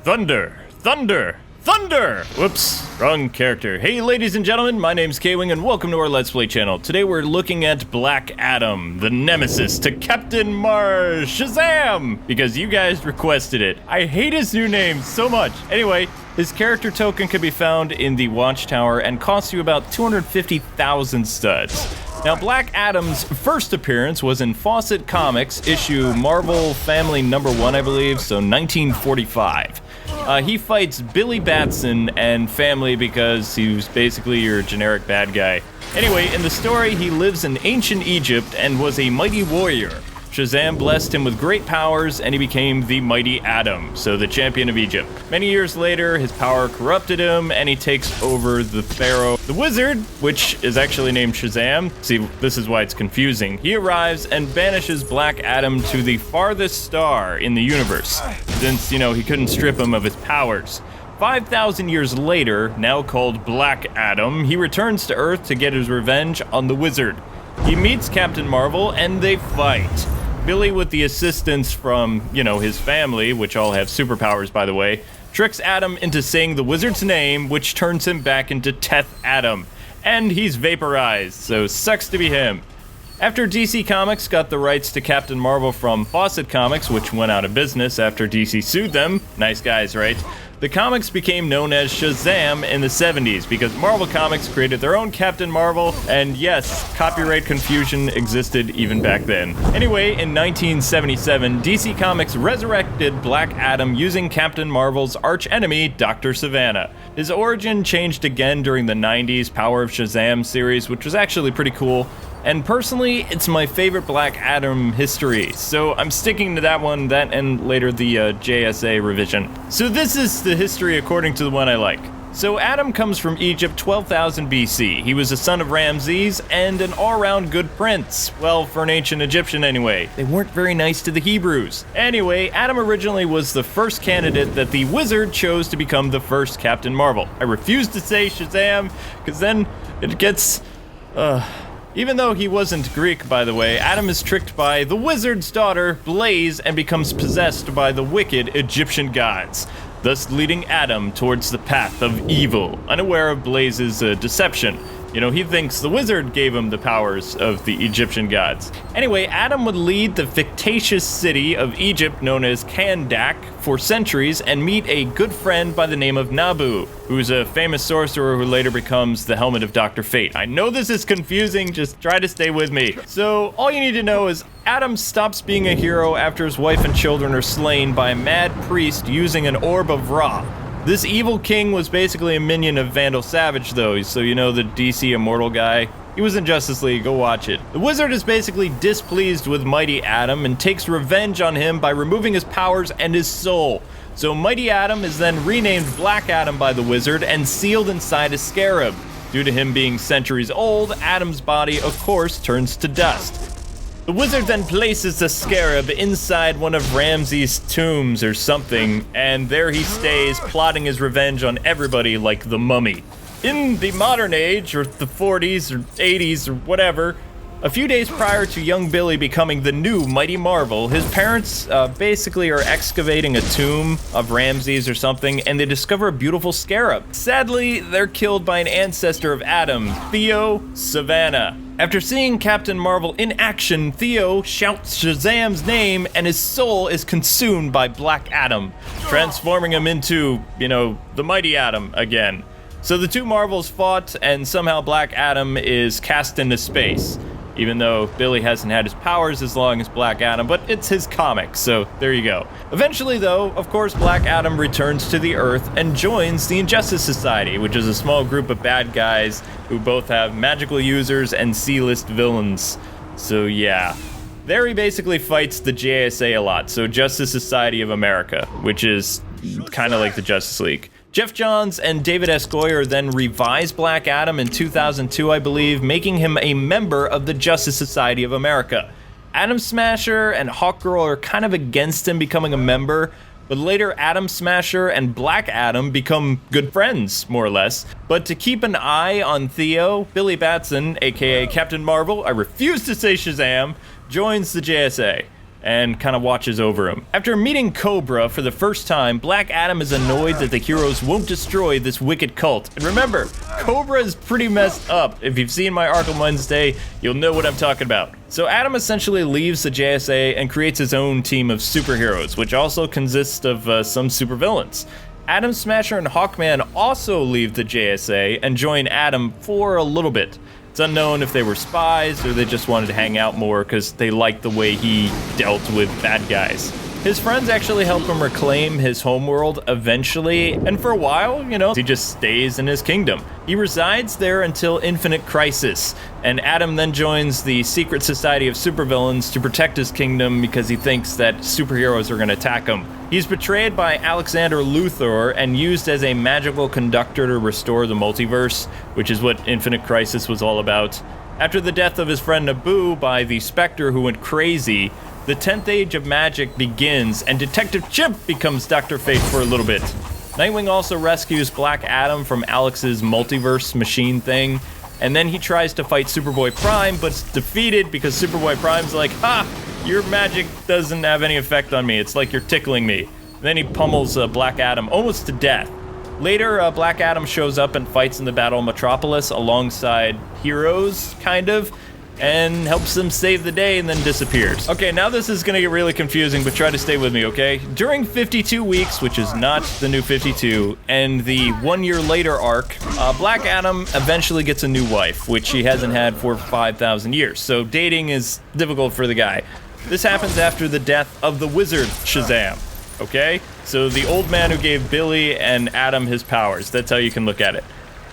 Thunder! Thunder! Thunder! Whoops, wrong character. Hey ladies and gentlemen, my name's Kwing and welcome to our Let's Play channel. Today we're looking at Black Adam, the nemesis to Captain Mars Shazam! Because you guys requested it. I hate his new name so much. Anyway, his character token can be found in the Watchtower and costs you about 250,000 studs. Now, Black Adam's first appearance was in Fawcett Comics, issue Marvel Family #1, I believe, so 1945. He fights Billy Batson and family because he was basically your generic bad guy. Anyway, in the story, he lives in ancient Egypt and was a mighty warrior. Shazam blessed him with great powers and he became the Mighty Adam, so the champion of Egypt. Many years later, his power corrupted him and he takes over the pharaoh. The wizard, which is actually named Shazam, see, this is why it's confusing, he arrives and banishes Black Adam to the farthest star in the universe, since, he couldn't strip him of his powers. 5,000 years later, now called Black Adam, he returns to Earth to get his revenge on the wizard. He meets Captain Marvel and they fight. Billy, with the assistance from, his family, which all have superpowers by the way, tricks Adam into saying the wizard's name, which turns him back into Teth Adam. And he's vaporized, so sucks to be him. After DC Comics got the rights to Captain Marvel from Fawcett Comics, which went out of business after DC sued them, nice guys, right? The comics became known as Shazam in the 70s because Marvel Comics created their own Captain Marvel, and yes, copyright confusion existed even back then. Anyway, in 1977, DC Comics resurrected Black Adam using Captain Marvel's arch-enemy, Dr. Savannah. His origin changed again during the 90s Power of Shazam series, which was actually pretty cool. And personally, it's my favorite Black Adam history, so I'm sticking to that one, that and later the JSA revision. So this is the history according to the one I like. So Adam comes from Egypt 12,000 BC. He was a son of Ramses and an all-around good prince. Well, for an ancient Egyptian anyway. They weren't very nice to the Hebrews. Anyway, Adam originally was the first candidate that the wizard chose to become the first Captain Marvel. I refuse to say Shazam, because then it gets, Even though he wasn't Greek, by the way, Adam is tricked by the wizard's daughter, Blaze, and becomes possessed by the wicked Egyptian gods, thus leading Adam towards the path of evil, unaware of Blaze's deception. He thinks the wizard gave him the powers of the Egyptian gods. Anyway, Adam would lead the fictitious city of Egypt known as Kandak for centuries and meet a good friend by the name of Nabu, who's a famous sorcerer who later becomes the helmet of Dr. Fate. I know this is confusing, just try to stay with me. So, all you need to know is Adam stops being a hero after his wife and children are slain by a mad priest using an orb of Ra. This evil king was basically a minion of Vandal Savage though, so the DC Immortal guy. He was in Justice League, go watch it. The wizard is basically displeased with Mighty Adam and takes revenge on him by removing his powers and his soul. So Mighty Adam is then renamed Black Adam by the wizard and sealed inside a scarab. Due to him being centuries old, Adam's body of course turns to dust. The wizard then places the scarab inside one of Ramses' tombs or something, and there he stays, plotting his revenge on everybody like the mummy. In the modern age, or the 40s or 80s or whatever, a few days prior to young Billy becoming the new Mighty Marvel, his parents basically are excavating a tomb of Ramses or something, and they discover a beautiful scarab. Sadly, they're killed by an ancestor of Adam, Theo Savannah. After seeing Captain Marvel in action, Theo shouts Shazam's name and his soul is consumed by Black Adam, transforming him into, the Mighty Adam again. So the two Marvels fought and somehow Black Adam is cast into space. Even though Billy hasn't had his powers as long as Black Adam, but it's his comic, so there you go. Eventually though, of course, Black Adam returns to the Earth and joins the Injustice Society, which is a small group of bad guys who both have magical users and C-list villains. So yeah. There he basically fights the JSA a lot, so Justice Society of America, which is kind of like the Justice League. Jeff Johns and David S. Goyer then revised Black Adam in 2002, I believe, making him a member of the Justice Society of America. Atom Smasher and Hawkgirl are kind of against him becoming a member, but later Atom Smasher and Black Adam become good friends, more or less. But to keep an eye on Theo, Billy Batson, aka Captain Marvel, I refuse to say Shazam, joins the JSA. and kind of watches over him. After meeting Cobra for the first time, Black Adam is annoyed that the heroes won't destroy this wicked cult. And remember, Cobra is pretty messed up. If you've seen my Arkham Wednesday, you'll know what I'm talking about. So Adam essentially leaves the JSA and creates his own team of superheroes, which also consists of some supervillains. Atom Smasher and Hawkman also leave the JSA and join Adam for a little bit. It's unknown if they were spies or they just wanted to hang out more because they liked the way he dealt with bad guys. His friends actually help him reclaim his homeworld eventually, and for a while, he just stays in his kingdom. He resides there until Infinite Crisis, and Adam then joins the secret society of supervillains to protect his kingdom because he thinks that superheroes are going to attack him. He's betrayed by Alexander Luthor and used as a magical conductor to restore the multiverse, which is what Infinite Crisis was all about. After the death of his friend Nabu by the Spectre who went crazy, the 10th Age of Magic begins, and Detective Chimp becomes Dr. Fate for a little bit. Nightwing also rescues Black Adam from Alex's multiverse machine thing, and then he tries to fight Superboy Prime, but is defeated because Superboy Prime's like, "Ha! Your magic doesn't have any effect on me. It's like you're tickling me." And then he pummels Black Adam almost to death. Later, Black Adam shows up and fights in the Battle of Metropolis alongside heroes, kind of, and helps them save the day and then disappears. Okay, now this is gonna get really confusing, but try to stay with me, okay? During 52 weeks, which is not the new 52, and the 1 year later arc, Black Adam eventually gets a new wife, which he hasn't had for 5,000 years, so dating is difficult for the guy. This happens after the death of the wizard Shazam, okay? So the old man who gave Billy and Adam his powers, that's how you can look at it.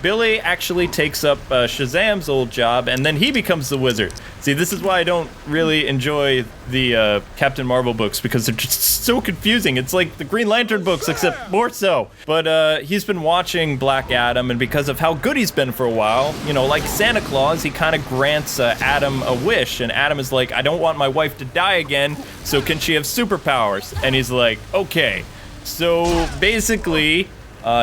Billy actually takes up Shazam's old job, and then he becomes the wizard. See, this is why I don't really enjoy the Captain Marvel books, because they're just so confusing. It's like the Green Lantern books, except more so. But he's been watching Black Adam, and because of how good he's been for a while, like Santa Claus, he kind of grants Adam a wish, and Adam is like, "I don't want my wife to die again, so can she have superpowers?" And he's like, "Okay." So basically,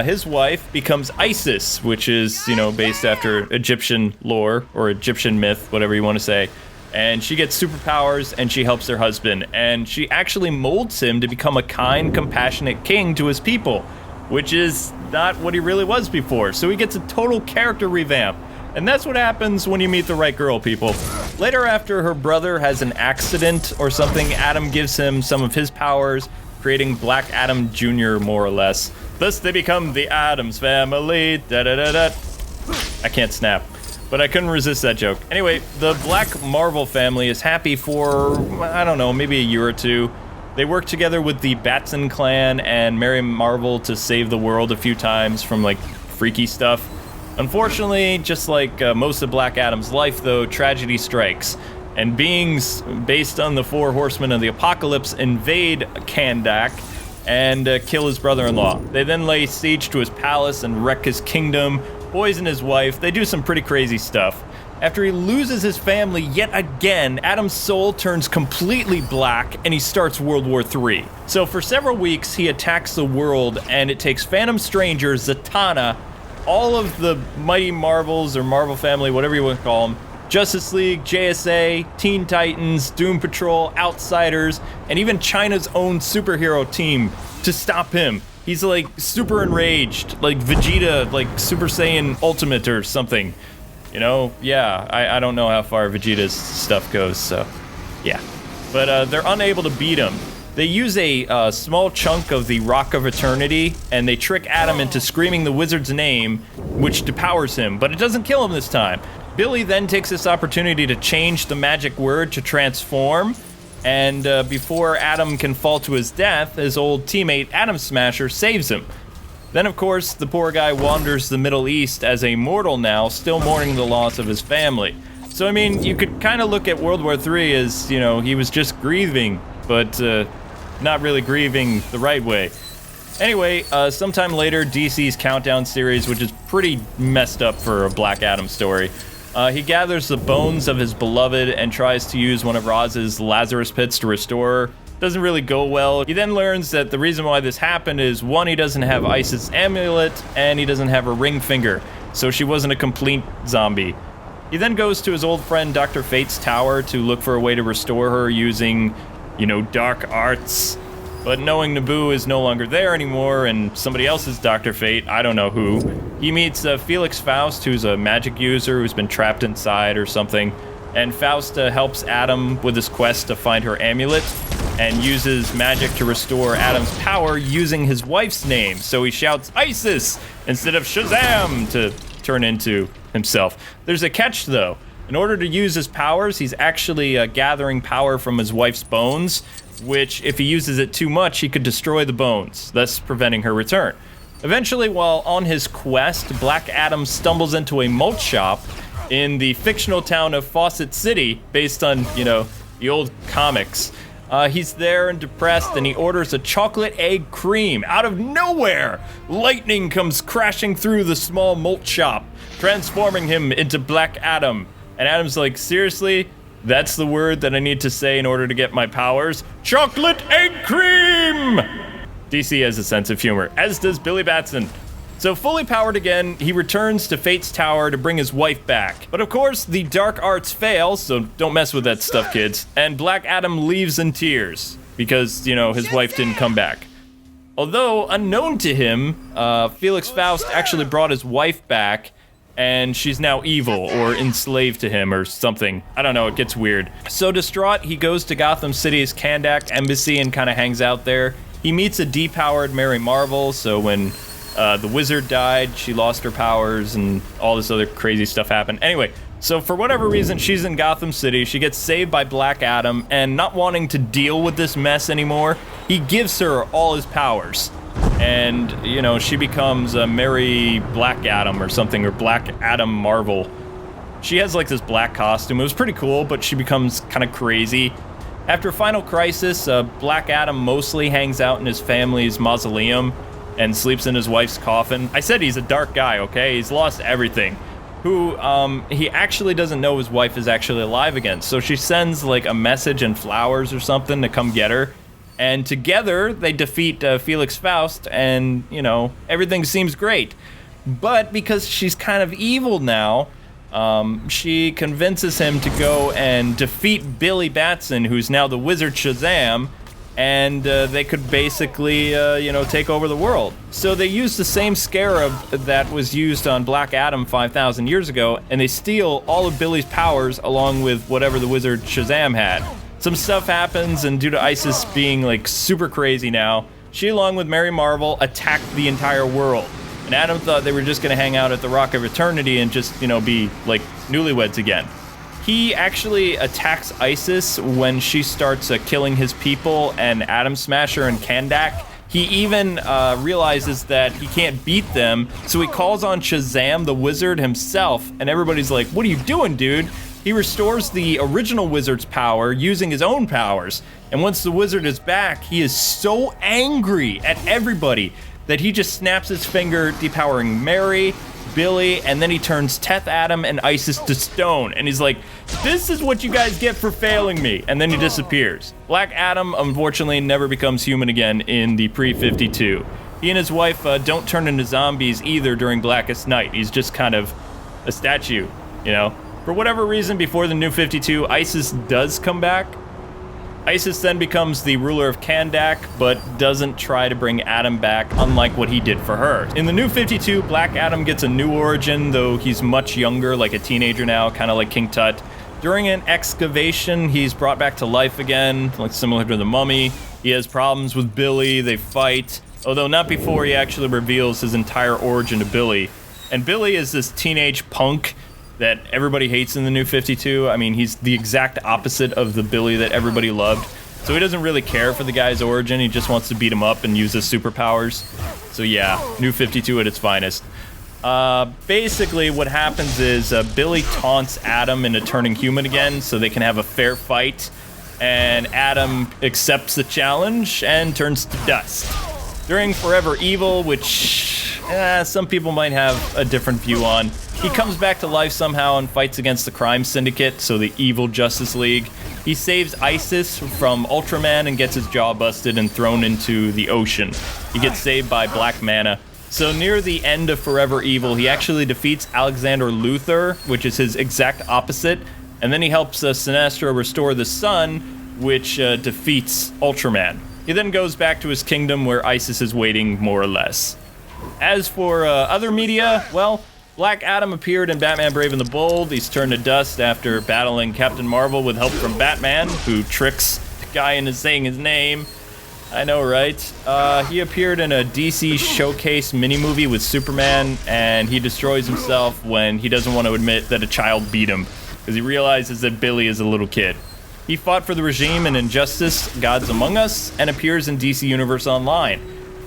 his wife becomes Isis, which is, based after Egyptian lore, or Egyptian myth, whatever you want to say. And she gets superpowers, and she helps her husband. And she actually molds him to become a kind, compassionate king to his people, which is not what he really was before. So he gets a total character revamp. And that's what happens when you meet the right girl, people. Later, after her brother has an accident or something, Adam gives him some of his powers, creating Black Adam Jr., more or less. Thus, they become the Addams family. Da-da-da-da. I can't snap, but I couldn't resist that joke. Anyway, the Black Marvel family is happy for, I don't know, maybe a year or two. They work together with the Batson clan and Mary Marvel to save the world a few times from, freaky stuff. Unfortunately, just like most of Black Adam's life, though, tragedy strikes. And beings based on the 4 Horsemen of the Apocalypse invade Kandak and kill his brother-in-law. They then lay siege to his palace and wreck his kingdom, poison his wife. They do some pretty crazy stuff. After he loses his family yet again, Adam's soul turns completely black and he starts World War III. So for several weeks, he attacks the world, and it takes Phantom Stranger, Zatanna, all of the Mighty Marvels or Marvel family, whatever you want to call them, Justice League, JSA, Teen Titans, Doom Patrol, Outsiders, and even China's own superhero team to stop him. He's super enraged, like Vegeta, like Super Saiyan Ultimate or something. Yeah, I don't know how far Vegeta's stuff goes, so yeah. But they're unable to beat him. They use a small chunk of the Rock of Eternity, and they trick Adam into screaming the wizard's name, which depowers him, but it doesn't kill him this time. Billy then takes this opportunity to change the magic word to transform, and before Adam can fall to his death, his old teammate Atom Smasher saves him. Then, of course, the poor guy wanders the Middle East as a mortal now, still mourning the loss of his family. So, I mean, you could kind of look at World War III as, he was just grieving, but not really grieving the right way. Anyway, sometime later, DC's Countdown series, which is pretty messed up for a Black Adam story, he gathers the bones of his beloved and tries to use one of Roz's Lazarus pits to restore her. Doesn't really go well. He then learns that the reason why this happened is, one, he doesn't have Isis' amulet, and he doesn't have her ring finger, so she wasn't a complete zombie. He then goes to his old friend Dr. Fate's tower to look for a way to restore her using dark arts. But knowing Naboo is no longer there anymore and somebody else is Dr. Fate, I don't know who, he meets Felix Faust, who's a magic user who's been trapped inside or something. And Faust helps Adam with his quest to find her amulet and uses magic to restore Adam's power using his wife's name. So he shouts Isis instead of Shazam to turn into himself. There's a catch though. In order to use his powers, he's actually gathering power from his wife's bones, which if he uses it too much, he could destroy the bones, thus preventing her return. Eventually, while on his quest, Black Adam stumbles into a malt shop in the fictional town of Fawcett City, based on, the old comics. He's there and depressed, and he orders a chocolate egg cream. Out of nowhere, lightning comes crashing through the small malt shop, transforming him into Black Adam. And Adam's like, seriously? That's the word that I need to say in order to get my powers? Chocolate egg cream! DC has a sense of humor, as does Billy Batson. So fully powered again, he returns to Fate's Tower to bring his wife back. But of course, the dark arts fail, so don't mess with that stuff, kids. And Black Adam leaves in tears because, his wife didn't come back. Although, unknown to him, Felix Faust actually brought his wife back, and she's now evil or enslaved to him or something. I don't know, it gets weird. So distraught, he goes to Gotham City's Kandak embassy and kind of hangs out there. He meets a depowered Mary Marvel, so when the wizard died, she lost her powers, and all this other crazy stuff happened. Anyway, so for whatever reason, she's in Gotham City. She gets saved by Black Adam, and not wanting to deal with this mess anymore, he gives her all his powers. And, she becomes a Mary Black Adam or something, or Black Adam Marvel. She has, this black costume. It was pretty cool, but she becomes kind of crazy. After Final Crisis, Black Adam mostly hangs out in his family's mausoleum and sleeps in his wife's coffin. I said he's a dark guy, okay? He's lost everything. He actually doesn't know his wife is actually alive again. So she sends a message and flowers or something to come get her. And together they defeat Felix Faust and, everything seems great. But because she's kind of evil now, she convinces him to go and defeat Billy Batson, who's now the Wizard Shazam, and they could basically, take over the world. So they use the same scarab that was used on Black Adam 5,000 years ago, and they steal all of Billy's powers along with whatever the Wizard Shazam had. Some stuff happens, and due to Isis being, super crazy now, she, along with Mary Marvel, attacked the entire world. And Adam thought they were just gonna hang out at the Rock of Eternity and just, be, newlyweds again. He actually attacks Isis when she starts killing his people and Atom Smasher and Kandak. He even realizes that he can't beat them, so he calls on Shazam the Wizard himself, and everybody's like, what are you doing, dude? He restores the original wizard's power using his own powers, and once the wizard is back, he is so angry at everybody that he just snaps his finger, depowering Mary, Billy, and then he turns Teth, Adam, and Isis to stone, and he's like, this is what you guys get for failing me, and then he disappears. Black Adam, unfortunately, never becomes human again in the pre-52. He and his wife don't turn into zombies either during Blackest Night. He's just kind of a statue, For whatever reason, before the New 52, Isis does come back. Isis then becomes the ruler of Kandak, but doesn't try to bring Adam back, unlike what he did for her. In the New 52, Black Adam gets a new origin, though he's much younger, like a teenager now, kind of like King Tut. During an excavation, he's brought back to life again, similar to the Mummy. He has problems with Billy, they fight, although not before he actually reveals his entire origin to Billy. And Billy is this teenage punk that everybody hates in the New 52. I mean, he's the exact opposite of the Billy that everybody loved. So he doesn't really care for the guy's origin, he just wants to beat him up and use his superpowers. So yeah, New 52 at its finest. Basically what happens is Billy taunts Adam into turning human again so they can have a fair fight. And Adam accepts the challenge and turns to dust. During Forever Evil, which some people might have a different view on, he comes back to life somehow and fights against the crime syndicate, so the evil Justice League. He saves Isis from Ultraman and gets his jaw busted and thrown into the ocean. He gets saved by Black Mana. So near the end of Forever Evil, he actually defeats Alexander Luthor, which is his exact opposite, and then he helps Sinestro restore the sun, which defeats Ultraman. He then goes back to his kingdom where Isis is waiting, more or less. As for other media, well, Black Adam appeared in Batman Brave and the Bold. He's turned to dust after battling Captain Marvel with help from Batman, who tricks the guy into saying his name. I know, right? He appeared in a DC Showcase mini-movie with Superman, and he destroys himself when he doesn't want to admit that a child beat him, because he realizes that Billy is a little kid. He fought for the regime in Injustice, Gods Among Us, and appears in DC Universe Online.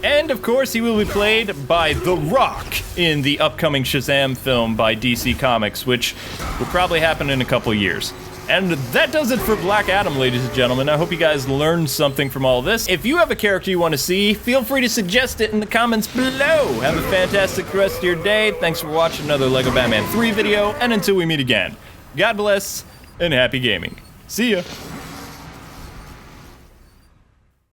And, of course, he will be played by The Rock in the upcoming Shazam film by DC Comics, which will probably happen in a couple years. And that does it for Black Adam, ladies and gentlemen. I hope you guys learned something from all this. If you have a character you want to see, feel free to suggest it in the comments below. Have a fantastic rest of your day. Thanks for watching another LEGO Batman 3 video, and until we meet again, God bless and happy gaming. See ya.